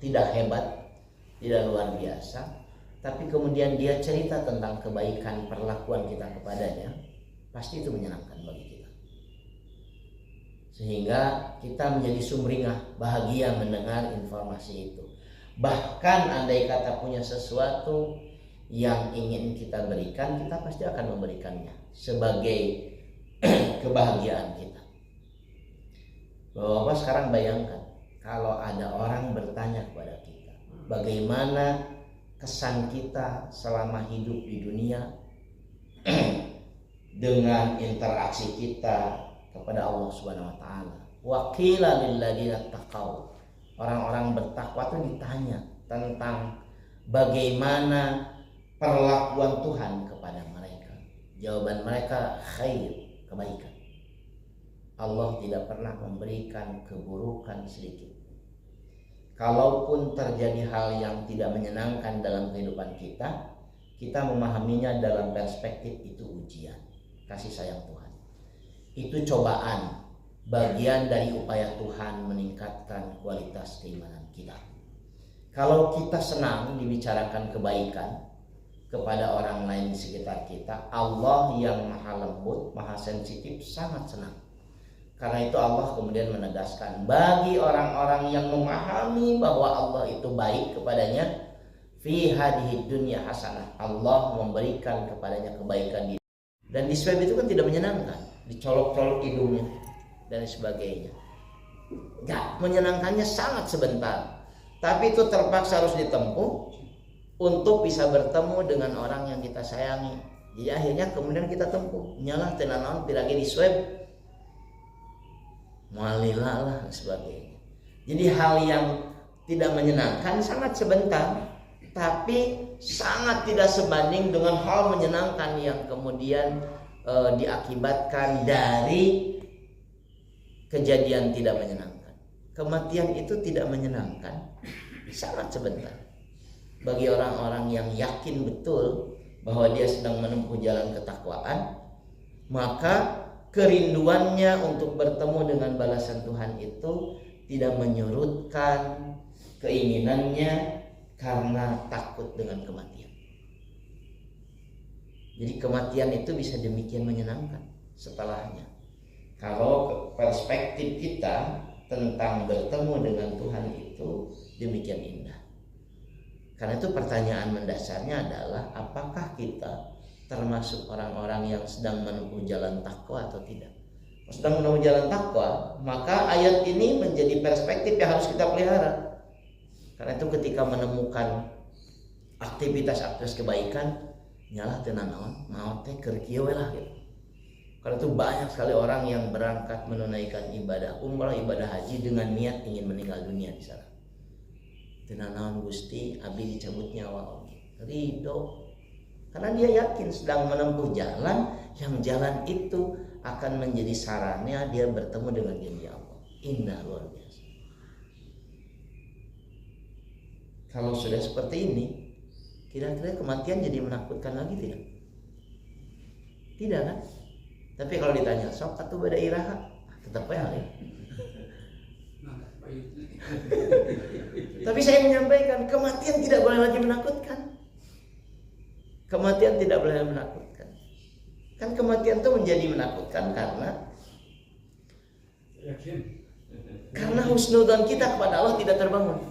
tidak hebat, tidak luar biasa, tapi kemudian dia cerita tentang kebaikan perlakuan kita kepadanya, pasti itu menyenangkan bagi kita. Sehingga kita menjadi sumringah, bahagia mendengar informasi itu. Bahkan andai kata punya sesuatu yang ingin kita berikan, kita pasti akan memberikannya sebagai kebahagiaan kita. Bapak-bapak sekarang bayangkan kalau ada orang bertanya kepada kita, bagaimana kesan kita selama hidup di dunia dengan interaksi kita kepada Allah Subhanahu wa taala. Wa qila lil ladzina taqaw. Orang-orang bertakwa itu ditanya tentang bagaimana perlakuan Tuhan kepada mereka. Jawaban mereka khair, kebaikan. Allah tidak pernah memberikan keburukan sedikit. Kalaupun terjadi hal yang tidak menyenangkan dalam kehidupan kita, kita memahaminya dalam perspektif itu ujian, kasih sayang Tuhan. Itu cobaan, bagian dari upaya Tuhan meningkatkan kualitas keimanan kita. Kalau kita senang dibicarakan kebaikan kepada orang lain di sekitar kita, Allah yang maha lembut, maha sensitif sangat senang. Karena itu Allah kemudian menegaskan bagi orang-orang yang memahami bahwa Allah itu baik kepadanya, fi hadhihi dunya hasanah, Allah memberikan kepadanya kebaikan di dan di swab itu kan tidak menyenangkan, dicolok-colok hidungnya dan sebagainya. Enggak, menyenangkannya sangat sebentar. Tapi itu terpaksa harus ditempuh untuk bisa bertemu dengan orang yang kita sayangi. Jadi akhirnya kemudian kita tempuh, nyalah tenanan pirage di swab malilah lah sebagainya. Jadi hal yang tidak menyenangkan sangat sebentar, tapi sangat tidak sebanding dengan hal menyenangkan yang kemudian diakibatkan dari kejadian tidak menyenangkan. Kematian itu tidak menyenangkan, sangat sebentar. Bagi orang-orang yang yakin betul bahwa dia sedang menempuh jalan ketakwaan, maka kerinduannya untuk bertemu dengan balasan Tuhan itu tidak menyurutkan keinginannya karena takut dengan kematian. Jadi kematian itu bisa demikian menyenangkan setelahnya. Kalau perspektif kita tentang bertemu dengan Tuhan itu demikian indah. Karena itu pertanyaan mendasarnya adalah apakah kita termasuk orang-orang yang sedang menempuh jalan takwa atau tidak. Sedang menempuh jalan takwa, maka ayat ini menjadi perspektif yang harus kita pelihara. Karena itu ketika menemukan aktivitas-aktivitas kebaikan, nyalah tenanawan, mau teh keur kieu we lah gitu. Karena itu banyak sekali orang yang berangkat menunaikan ibadah umrah, ibadah haji dengan niat ingin meninggal dunia di sana. Tenanawan Gusti, abdi dicabut nyawa ridho. Karena dia yakin sedang menempuh jalan yang jalan itu akan menjadi sarannya dia bertemu dengan janji Allah. Indah luar biasa. Kalau sudah seperti ini, kira-kira kematian jadi menakutkan lagi tidak? Tidak kan? Tapi kalau ditanya, sok atuh beda iraha, tetap ya. Tapi saya menyampaikan kematian tidak boleh lagi menakutkan. Kematian tidak boleh menakutkan. Kan kematian itu menjadi menakutkan karena husnudzon kita kepada Allah tidak terbangun.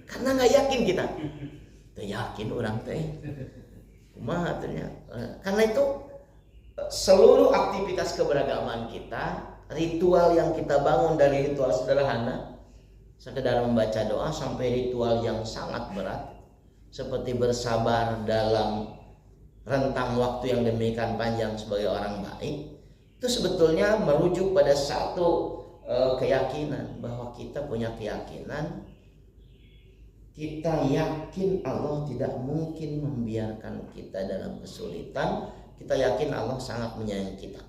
Karena nggak yakin kita. Tuh yakin orang teh. Kumaha ternyata. Karena itu seluruh aktivitas keberagaman kita, ritual yang kita bangun dari ritual sederhana, sekedar membaca doa sampai ritual yang sangat berat. Seperti bersabar dalam rentang waktu yang demikian panjang sebagai orang baik, itu sebetulnya merujuk pada satu keyakinan bahwa kita punya keyakinan, kita yakin Allah tidak mungkin membiarkan kita dalam kesulitan, kita yakin Allah sangat menyayangi kita.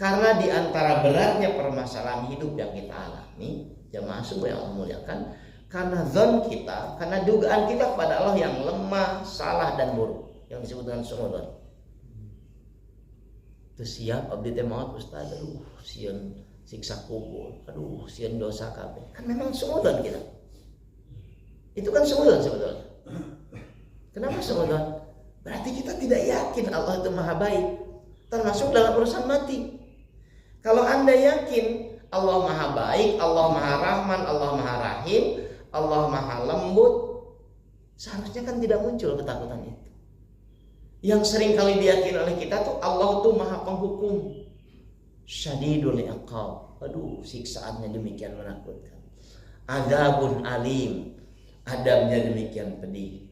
Karena di antara beratnya permasalahan hidup yang kita alami, jamaah subuh yang Allah muliakan, karena zon kita, karena dugaan kita kepada Allah yang lemah, salah dan buruk, yang disebut dengan suudzon. Itu siap abdi teh maot ustaz, aduh sieun siksa kubur, aduh sieun dosa kabeh. Kan memang suudzon kita. Itu kan suudzon sebetulnya. Kenapa suudzon? Berarti kita tidak yakin Allah itu maha baik, termasuk dalam urusan mati. Kalau Anda yakin Allah maha baik, Allah maha rahman, Allah maha rahim, Allah maha lembut, seharusnya kan tidak muncul ketakutan itu. Yang sering kali diyakini oleh kita tuh Allah tuh maha penghukum, syadidul iqab. Aduh, siksaannya demikian menakutkan. Adzabun alim, adabnya demikian pedih.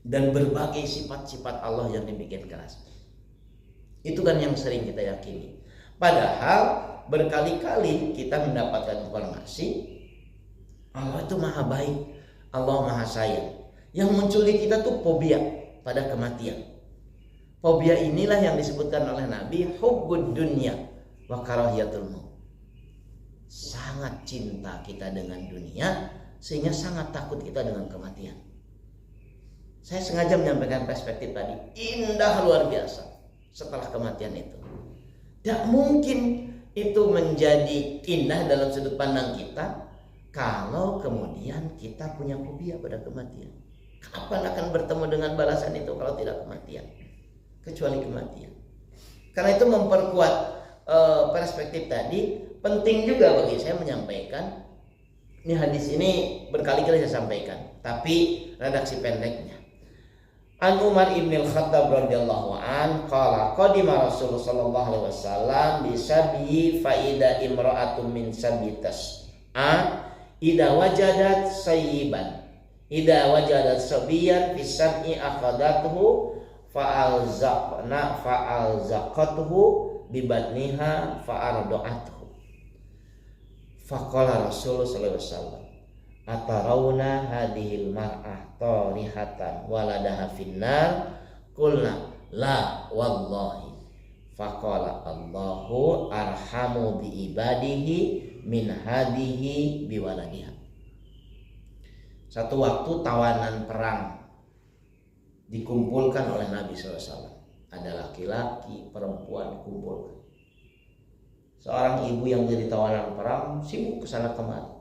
Dan berbagai sifat-sifat Allah yang demikian keras. Itu kan yang sering kita yakini. Padahal berkali-kali kita mendapatkan informasi Allah itu maha baik, Allah maha sayang. Yang muncul di kita tuh fobia pada kematian. Fobia inilah yang disebutkan oleh Nabi hubbud dunya wa karahiyatul maut. Sangat cinta kita dengan dunia sehingga sangat takut kita dengan kematian. Saya sengaja menyampaikan perspektif tadi, indah luar biasa setelah kematian itu. Tidak mungkin itu menjadi indah dalam sudut pandang kita kalau kemudian kita punya fobia pada kematian. Kapan akan bertemu dengan balasan itu kalau tidak kematian? Kecuali kematian. Karena itu memperkuat perspektif tadi. Penting juga bagi saya menyampaikan, ini hadis ini berkali-kali saya sampaikan, tapi redaksi pendeknya. An Umar ibn al-Khattab radhiyallahu an qala qadima Rasulullah sallallahu alaihi wasallam bi sabi faida imra'atun min sabitas ida wajadat sayyiban ida wajadat sabiyan fi sab'i akhadathu fa'alzaqathu bi batniha fa'ardu'athu faqala Rasulullah sallallahu alaihi wasallam atarawna hadhil mar'ah tarihatan waladaha finnar qulna la wallahi faqala Allahu arhamu bi ibadihi min hadhihi biwaladiha. Satu waktu tawanan perang dikumpulkan oleh Nabi SAW. Ada laki-laki, perempuan dikumpulkan. Seorang ibu yang jadi tawanan perang sibuk kesana kemari.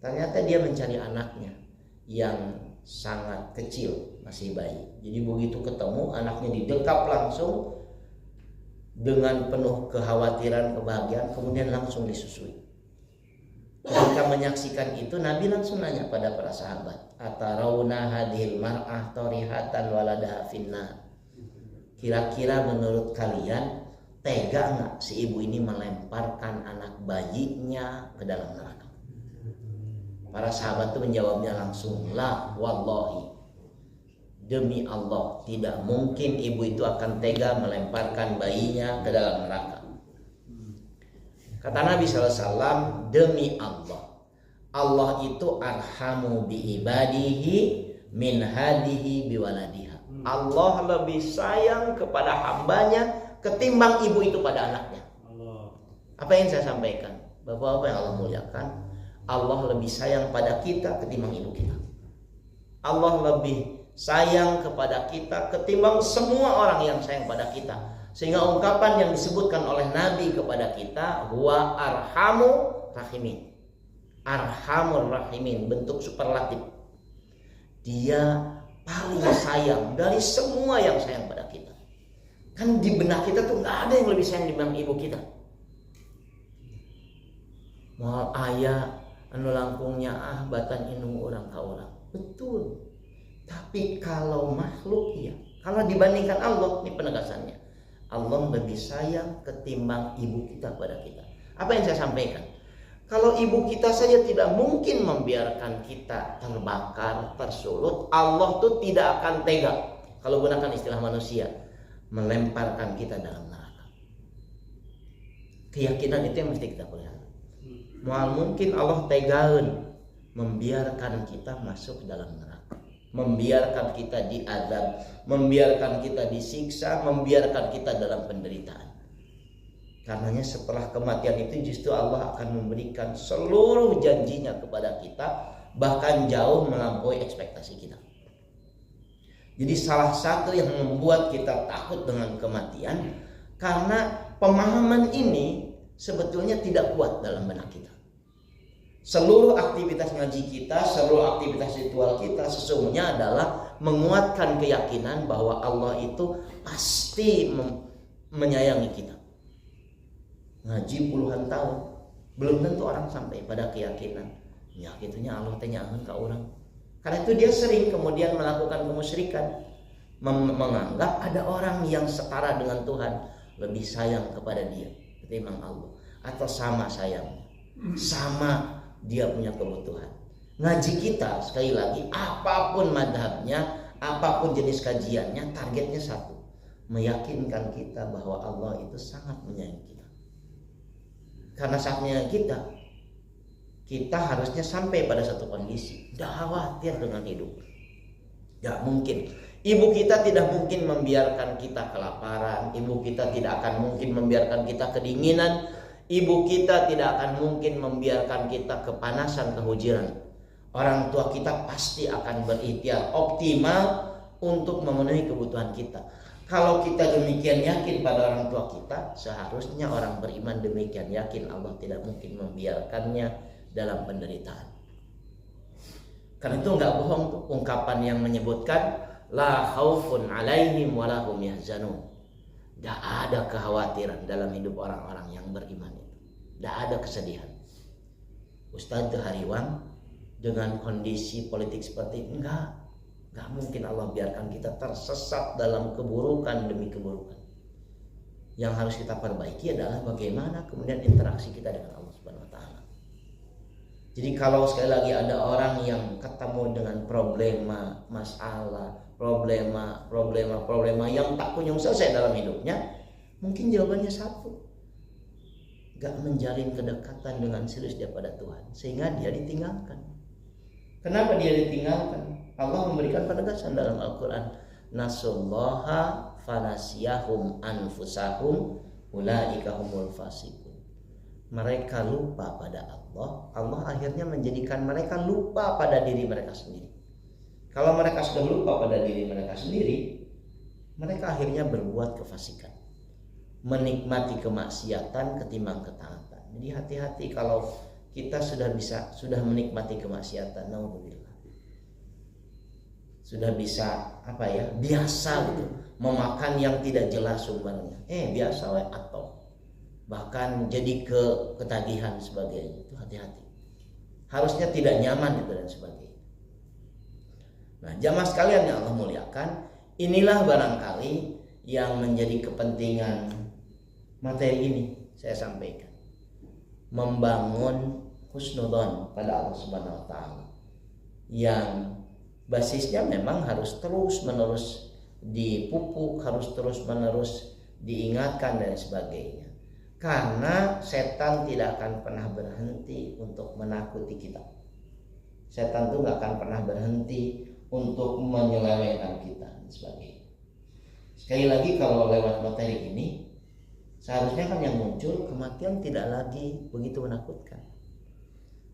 Ternyata dia mencari anaknya yang sangat kecil, masih bayi. Jadi begitu ketemu anaknya didekap langsung dengan penuh kekhawatiran, kebahagiaan, kemudian langsung disusui. Ketika menyaksikan itu Nabi langsung nanya pada para sahabat, atarawna hadhil mar'ah tarihatan waladaha finnar. Kira-kira menurut kalian tega nggak si ibu ini melemparkan anak bayinya ke dalam neraka? Para sahabat itu menjawabnya langsung, la wallahi, demi Allah tidak mungkin ibu itu akan tega melemparkan bayinya ke dalam neraka. Kata Nabi SAW, demi Allah, Allah itu arhamu bi ibadihi min hadihi biwaladiha. Allah lebih sayang kepada hambanya ketimbang ibu itu pada anaknya. Apa yang saya sampaikan? Bapak-bapak yang Allah muliakan, Allah lebih sayang pada kita ketimbang ibu kita. Allah lebih sayang kepada kita ketimbang semua orang yang sayang pada kita. Sehingga ungkapan yang disebutkan oleh Nabi kepada kita, huwa arhamu rahimin. Arhamur rahimin, bentuk superlatif. Dia paling sayang dari semua yang sayang pada kita. Kan di benak kita tuh gak ada yang lebih sayang dibanding ibu kita. Moal ayah anu langkungnya batan inung orang ka orang. Betul. Tapi kalau makhluk ya, kalau dibandingkan Allah, ini penegasannya, Allah lebih sayang ketimbang ibu kita pada kita. Apa yang saya sampaikan? Kalau ibu kita saja tidak mungkin membiarkan kita terbakar, tersulut, Allah tuh tidak akan tega, kalau gunakan istilah manusia, melemparkan kita dalam neraka. Keyakinan itu yang mesti kita pelihara. Mual mungkin Allah tegaun membiarkan kita masuk dalam neraka, membiarkan kita diazab, membiarkan kita disiksa, membiarkan kita dalam penderitaan. Karenanya setelah kematian itu justru Allah akan memberikan seluruh janjinya kepada kita, bahkan jauh melampaui ekspektasi kita. Jadi salah satu yang membuat kita takut dengan kematian, karena pemahaman ini sebetulnya tidak kuat dalam benak kita. Seluruh aktivitas ngaji kita, seluruh aktivitas ritual kita sesungguhnya adalah menguatkan keyakinan bahwa Allah itu pasti menyayangi kita. Ngaji puluhan tahun, belum tentu orang sampai pada keyakinan. Ya gitunya Allah tanyakan ke orang. Karena itu dia sering kemudian melakukan kemusyrikan, menganggap ada orang yang setara dengan Tuhan lebih sayang kepada dia ketimbang Allah, atau sama sayangnya, sama dia punya kebutuhan. Ngaji kita sekali lagi, apapun madhabnya, apapun jenis kajiannya, targetnya satu, meyakinkan kita bahwa Allah itu sangat menyayangi kita. Karena saatnya kita harusnya sampai pada satu kondisi, tidak khawatir dengan hidup. Gak mungkin. Ibu kita tidak mungkin membiarkan kita kelaparan. Ibu kita tidak akan mungkin membiarkan kita kedinginan. Ibu kita tidak akan mungkin membiarkan kita kepanasan, kehujanan. Orang tua kita pasti akan berikhtiar optimal untuk memenuhi kebutuhan kita. Kalau kita demikian yakin pada orang tua kita, seharusnya orang beriman demikian yakin Allah tidak mungkin membiarkannya dalam penderitaan. Karena itu nggak bohong tuh ungkapan yang menyebutkan la khaufun alaihim wa lahum yahzanun. Tidak ada kekhawatiran dalam hidup orang-orang yang beriman itu. Tidak ada kesedihan. Ustadz Hariwang dengan kondisi politik seperti ini, enggak mungkin Allah biarkan kita tersesat dalam keburukan demi keburukan. Yang harus kita perbaiki adalah bagaimana kemudian interaksi kita dengan Allah Subhanahu wa taala. Jadi kalau sekali lagi ada orang yang ketemu dengan problema, masalah, problema yang tak kunjung selesai dalam hidupnya, mungkin jawabannya satu, gak menjalin kedekatan dengan serius dia pada Tuhan, sehingga dia ditinggalkan. Kenapa dia ditinggalkan? Allah memberikan penegasan dalam Al-Quran, nasullaha fanasiyahum anfusahum ulaika humul fasiqun. Mereka lupa pada Allah, Allah akhirnya menjadikan mereka lupa pada diri mereka sendiri. Kalau mereka sudah lupa pada diri mereka sendiri, mereka akhirnya berbuat kefasikan, menikmati kemaksiatan ketimbang ketaatan. Jadi hati-hati kalau kita sudah menikmati kemaksiatan, naudzubillah, sudah bisa biasa gitu, memakan yang tidak jelas sumbernya, biasa atau bahkan jadi ketagihan sebagainya, itu hati-hati. Harusnya tidak nyaman itu dan sebagainya. Nah, jamaah sekalian yang Allah muliakan, inilah barangkali yang menjadi kepentingan materi ini saya sampaikan. Membangun husnudzon pada Allah Subhanahu wa taala. Yang basisnya memang harus terus-menerus dipupuk, harus terus-menerus diingatkan dan sebagainya. Karena setan tidak akan pernah berhenti untuk menakuti kita. Setan itu gak akan pernah berhenti untuk menyelewengkan kita dan sebagainya. Sekali lagi kalau lewat materi ini, seharusnya kan yang muncul kematian tidak lagi begitu menakutkan.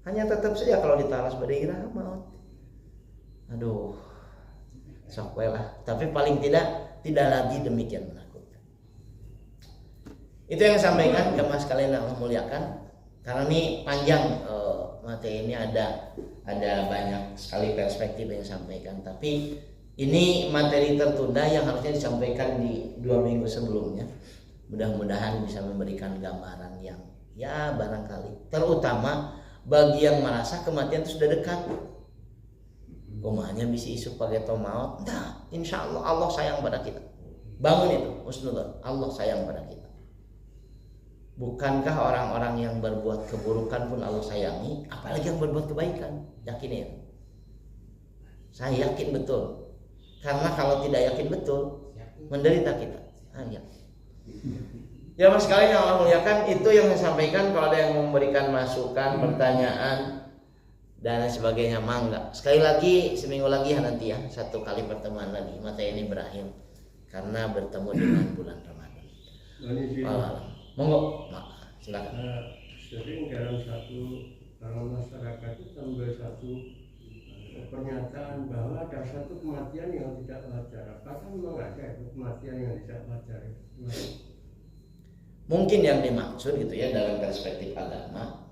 Hanya tetap saja kalau ditaras pada iraha maut. Aduh, sok lah. Tapi paling tidak lagi demikian menakutkan. Itu yang saya sampaikan jemaah sekalian yang Allah muliakan. Karena ini panjang materi ini, ada banyak sekali perspektif yang disampaikan. Tapi ini materi tertunda yang harusnya disampaikan di 2 minggu sebelumnya. Mudah-mudahan bisa memberikan gambaran yang barangkali terutama bagi yang merasa kematian itu sudah dekat. Kumanya bisa isu pakai maut. Nah, insya Allah Allah sayang pada kita. Bangun itu, husnudzon, Allah sayang pada kita. Bukankah orang-orang yang berbuat keburukan pun Allah sayangi, apalagi yang berbuat kebaikan? Yakin ya? Saya yakin betul. Karena kalau tidak yakin betul, menderita kita. Ya mas sekalian yang Allah muliakan, itu yang saya sampaikan. Kalau ada yang memberikan masukan, pertanyaan dan sebagainya, mangga. Sekali lagi, seminggu lagi nanti ya, 1 kali pertemuan lagi. Materi ini berakhir karena bertemu dengan bulan Ramadan. Monggo, silakan. Sering dalam masyarakat itu tambah satu pernyataan bahwa ada satu kematian yang tidak wajar. Apakah memang ada kematian yang tidak wajar? Mungkin yang dimaksud gitu ya dalam perspektif agama,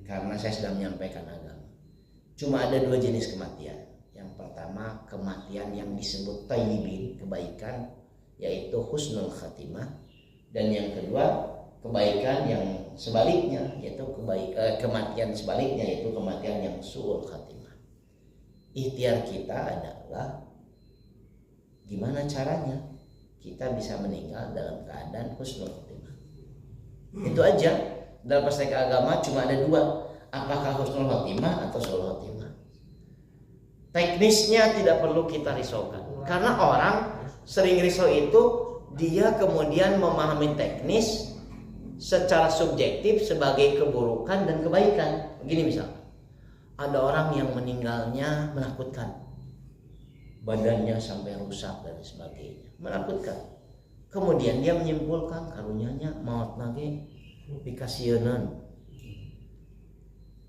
karena saya sedang menyampaikan agama. Cuma ada 2 jenis kematian. Yang pertama kematian yang disebut thayyibin, kebaikan, yaitu husnul khatimah. Dan yang kedua kebaikan yang sebaliknya, yaitu kematian sebaliknya, yaitu kematian yang su'ul khatimah. Ikhtiar kita adalah gimana caranya kita bisa meninggal dalam keadaan husnul khatimah. Itu aja. Dalam perspektif agama cuma ada 2, apakah husnul khatimah atau su'ul khatimah. Teknisnya tidak perlu kita risaukan, karena orang sering risau itu dia kemudian memahami teknis secara subjektif sebagai keburukan dan kebaikan. Begini misalnya, ada orang yang meninggalnya menakutkan, badannya sampai rusak dan sebagainya, menakutkan. Kemudian dia menyimpulkan karunyanya maut nage dikasieun.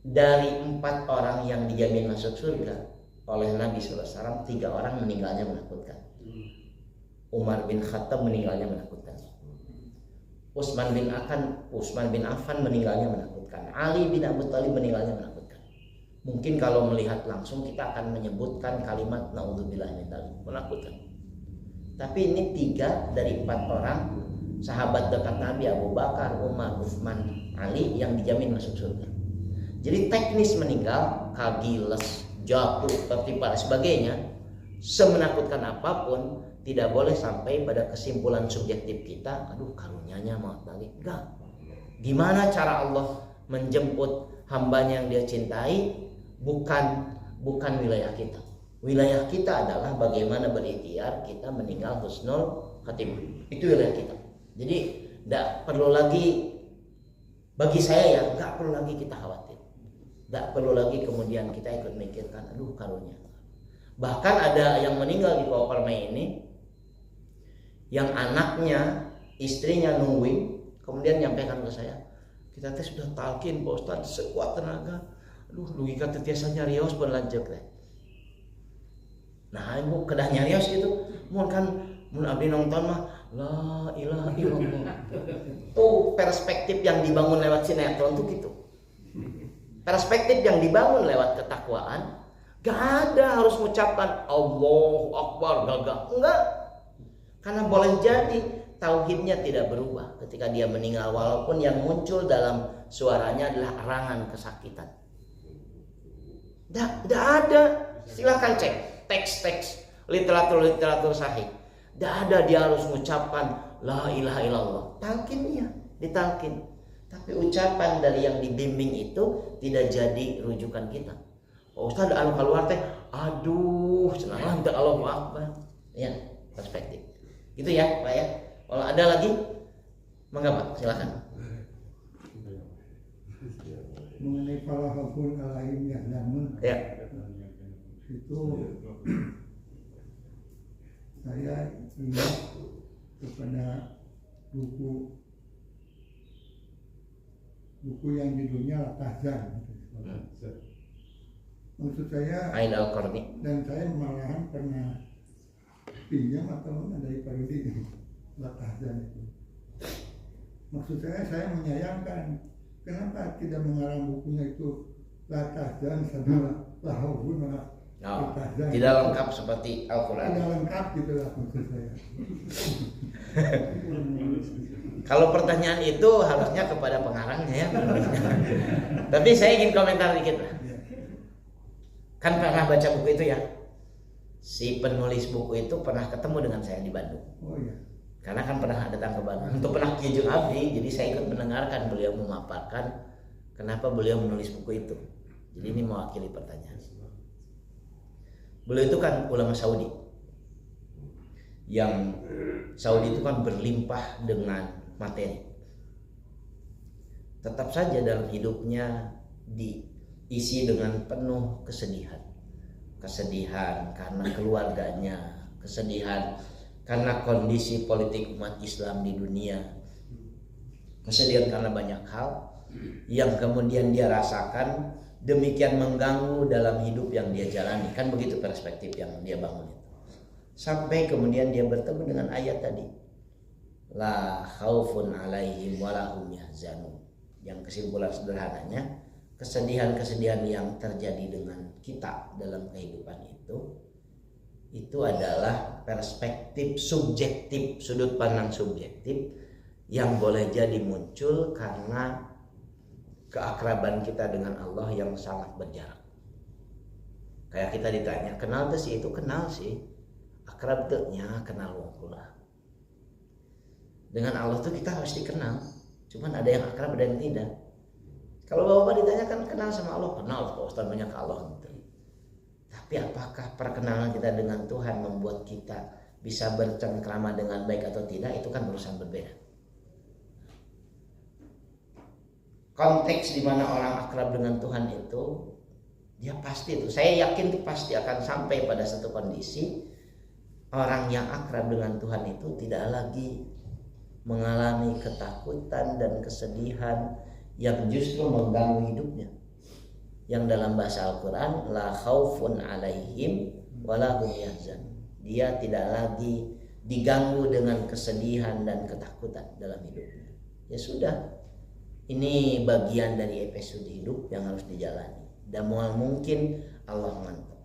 Dari 4 orang yang dijamin masuk surga oleh Nabi SAW, 3 orang meninggalnya menakutkan. Umar bin Khattab meninggalnya menakutkan. Utsman bin Affan meninggalnya menakutkan. Ali bin Abi Thalib meninggalnya menakutkan. Mungkin kalau melihat langsung kita akan menyebutkan kalimat naudzubillah min dzalik, menakutkan. Tapi ini 3 dari 4 orang sahabat dekat Nabi, Abu Bakar, Umar, Utsman, Ali, yang dijamin masuk surga. Jadi teknis meninggal, kagiles, jatuh, tertimpa dan sebagainya, semenakutkan apapun, tidak boleh sampai pada kesimpulan subjektif kita, aduh karunyanya maut lagi. Enggak. Gimana cara Allah menjemput hambanya yang dia cintai, bukan wilayah kita. Wilayah kita adalah bagaimana berikhtiar kita meninggal husnul khatimah. Itu wilayah kita. Jadi enggak perlu lagi, bagi saya ya, enggak perlu lagi kita khawatir. Enggak perlu lagi kemudian kita ikut mikirkan, aduh karunya. Bahkan ada yang meninggal di Bawah Permai ini, yang anaknya, istrinya nungguin, kemudian nyampaikan ke saya, kita teh sudah talkin Pak Ustaz sekuat tenaga, aduh dugi ka teu tiasa nyarios pun lanceuk teh. Nah ibu kedah nyarios gitu, mun abdi nonton mah la ilaha illallah. Tuh perspektif yang dibangun lewat sinetron tuh gitu. Perspektif yang dibangun lewat ketakwaan, gak ada harus mengucapkan Allahu Akbar gagah, enggak. Karena boleh jadi tauhidnya tidak berubah ketika dia meninggal, walaupun yang muncul dalam suaranya adalah erangan kesakitan. Tidak ada. Silakan cek teks-teks literatur sahih. Tidak ada dia harus mengucapkan la ilaha illallah. Talqin iya, ditalqin. Tapi ucapan dari yang dibimbing itu tidak jadi rujukan kita. Pak Ustaz anu keluar teh, aduh, senang teh Allahu Akbar. Ya, perspektif. Gitu ya, Pak ya. Kalau ada lagi, mangga Pak, silakan. Mengenai para hakul alaihim ya'lamun. Ya. Itu saya ingat kepada buku yang judulnya Al-Tahzan. Maksud saya, Ain Al-Qarni. dan saya malahan pernah pinjam atau dari Pak Rudi Al-Tahzan itu. Maksud saya menyayangkan kenapa tidak mengarang bukunya itu Al-Tahzan sama Lahawun Al-Tahzan. Tidak lengkap seperti Al-Quran. Tidak lengkap gitu lah maksud saya. Kalau pertanyaan itu harusnya kepada pengarangnya ya. Tapi saya ingin komentar dikit lah. Kan pernah baca buku itu ya. Si penulis buku itu pernah ketemu dengan saya di Bandung. Oh iya. Karena kan pernah datang ke Bandung untuk pernah Kijung Abdi, jadi saya ikut mendengarkan beliau memaparkan kenapa beliau menulis buku itu. Jadi ini mewakili pertanyaan. Beliau itu kan ulama Saudi. Yang Saudi itu kan berlimpah dengan materi. Tetap saja dalam hidupnya diisi dengan penuh kesedihan. Kesedihan karena keluarganya, kesedihan karena kondisi politik umat Islam di dunia, kesedihan karena banyak hal yang kemudian dia rasakan demikian mengganggu dalam hidup yang dia jalani. Kan begitu perspektif yang dia bangun itu. Sampai kemudian dia bertemu dengan ayat tadi, la khaufun alaihim walahum yahzanun, yang kesimpulan sederhananya kesedihan-kesedihan yang terjadi dengan kita dalam kehidupan itu adalah perspektif subjektif, sudut pandang subjektif yang boleh jadi muncul karena keakraban kita dengan Allah yang sangat berjarak. Kayak kita ditanya, kenal tuh sih, itu kenal sih, akrab tuh nya kenal wong kula. Dengan Allah tuh kita harus dikenal, cuman ada yang akrab ada yang tidak. Kalau bapak ditanya kan kenal sama Allah, kenal Pak Ustaz banyak Allah gitu. Tapi apakah perkenalan kita dengan Tuhan membuat kita bisa bercengkrama dengan baik atau tidak, itu kan urusan berbeda. Konteks di mana orang akrab dengan Tuhan itu, dia pasti itu, saya yakin itu pasti akan sampai pada satu kondisi orang yang akrab dengan Tuhan itu tidak lagi mengalami ketakutan dan kesedihan yang justru mengganggu hidupnya. Yang dalam bahasa Al-Quran, la khaufun alaihim wala hum yahzanun. Dia tidak lagi diganggu dengan kesedihan dan ketakutan dalam hidupnya. Ya sudah, ini bagian dari episode hidup yang harus dijalani. Dan mungkin Allah mantap.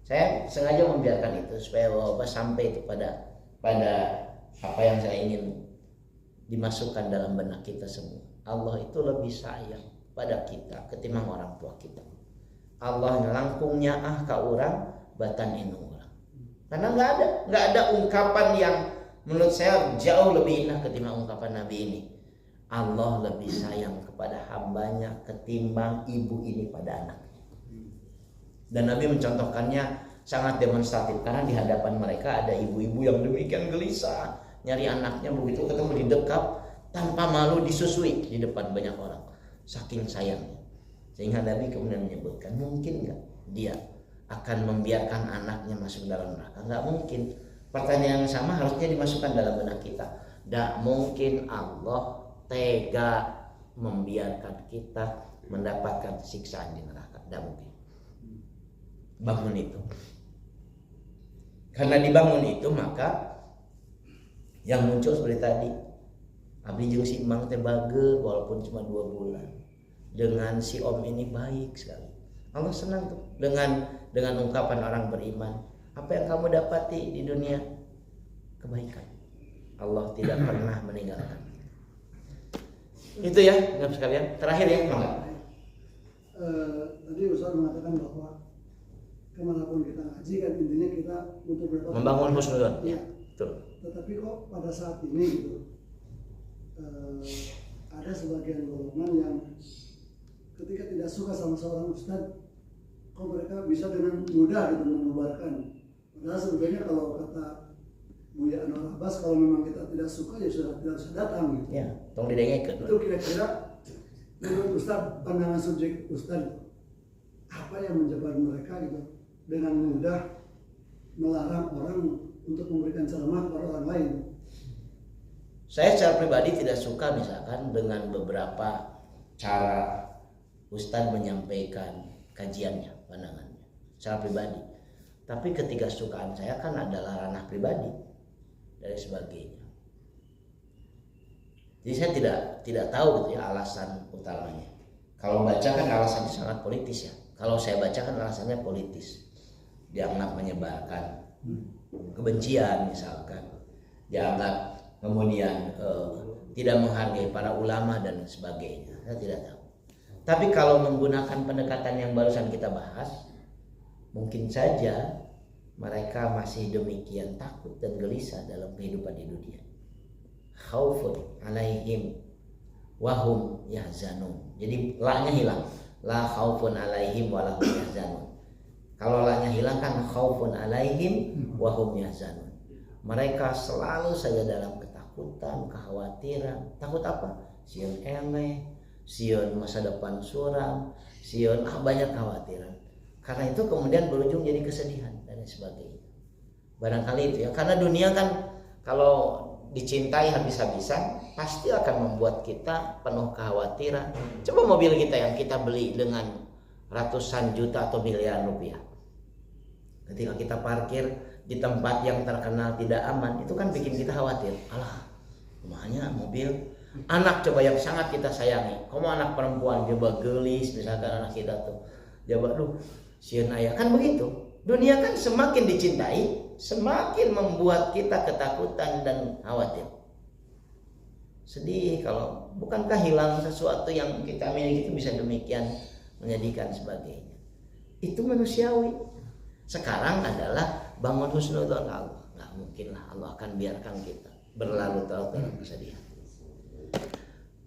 Saya sengaja membiarkan itu supaya Bapak sampai itu pada apa yang saya ingin dimasukkan dalam benak kita semua. Allah itu lebih sayang pada kita ketimbang orang tua kita. Allah langkungnya ka urang batan inu urang. Karena nggak ada ungkapan yang menurut saya jauh lebih indah ketimbang ungkapan Nabi ini. Allah lebih sayang kepada hambanya ketimbang ibu ini pada anaknya. Dan Nabi mencontohkannya sangat demonstratif karena di hadapan mereka ada ibu-ibu yang demikian gelisah nyari anaknya, begitu ketemu di dekap tanpa malu disusui di depan banyak orang, saking sayangnya. Sehingga Nabi kemudian menyebutkan, mungkin nggak dia akan membiarkan anaknya masuk dalam neraka? Nggak mungkin. Pertanyaan yang sama harusnya dimasukkan dalam benak kita. Nggak mungkin Allah tega membiarkan kita mendapatkan siksaan di neraka. Nggak mungkin. Bangun itu. Karena dibangun itu maka yang muncul seperti tadi, abdi jeung si Imang teh bager walaupun cuma 2 bulan. Dengan si Om ini baik sekali. Allah senang tuh dengan ungkapan orang beriman. Apa yang kamu dapati di dunia? Kebaikan. Allah tidak pernah meninggalkan. Itu ya, Bapak sekalian. Terakhir ya, Bang. Tadi Ustaz mengatakan bahwa kemanapun kita ngaji kan intinya kita untuk membangun husnuzon. Ya. Betul. Tetapi kok pada saat ini gitu ada sebagian golongan yang ketika tidak suka sama seorang ustadz, kok mereka bisa dengan mudah gitu mengubarkan. Padahal sebetulnya kalau kata Buya Anwar Abbas, kalau memang kita tidak suka ya sudah tidak usah datang gitu. Ya, tolong didengarkan. Itu kira-kira menurut ustadz, pandangan subjek ustadz, apa yang menyebabkan mereka gitu dengan mudah melarang orang untuk memberikan ceramah kepada orang lain? Saya secara pribadi tidak suka misalkan dengan beberapa cara Ustadz menyampaikan kajiannya, pandangannya secara pribadi. Tapi ketidaksukaan saya kan adalah ranah pribadi dan sebagainya. Jadi saya tidak tahu gitu ya alasan utamanya. Kalau baca kan alasannya sangat politis ya. Kalau saya baca kan alasannya politis. Dianggap menyebarkan kebencian misalkan, dianggap kemudian tidak menghargai para ulama dan sebagainya. Saya tidak tahu. Tapi kalau menggunakan pendekatan yang barusan kita bahas, mungkin saja mereka masih demikian takut dan gelisah dalam kehidupan di dunia. Khaufun alaihim wahum yahzanun. Jadi la-nya hilang. La khaufun alaihim walahum yahzanun. Kalau la-nya hilang kan khaufun alaihim wahum yahzanun. Mereka selalu saja dalam ketakutan, kekhawatiran. Takut apa? Sieun eleh, sieun masa depan suram, sieun banyak kekhawatiran. Karena itu kemudian berujung jadi kesedihan dan sebagainya. Barangkali itu ya. Karena dunia kan kalau dicintai habis-habisan pasti akan membuat kita penuh kekhawatiran. Coba mobil kita yang kita beli dengan ratusan juta atau miliar rupiah, ketika kita parkir di tempat yang terkenal tidak aman, itu kan bikin kita khawatir. Alah, rumahnya mobil Anak coba yang sangat kita sayangi, kamu anak perempuan coba gelis misalkan anak kita tuh, coba lu sieun aya kan begitu. Dunia kan semakin dicintai, semakin membuat kita ketakutan dan khawatir. Sedih kalau bukankah hilang sesuatu yang kita miliki itu bisa demikian menyedihkan sebagainya. Itu manusiawi. Sekarang adalah bangun husnudzon Allah. Nggak mungkin lah Allah akan biarkan kita berlarut-larut dalam kesedihan.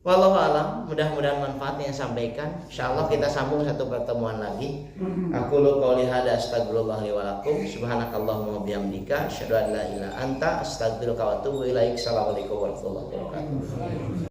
Wallahu alam, mudah-mudahan manfaatnya yang sampaikan. Insyaallah kita sambung satu pertemuan lagi. Aku lu qauli hada astagfirullah li wa lakum. Subhanakallahumma wa bihamdika asyhadu an la ilaha illa anta astaghfiruka wa atubu ilaik. Assalamualaikum warahmatullahi wabarakatuh.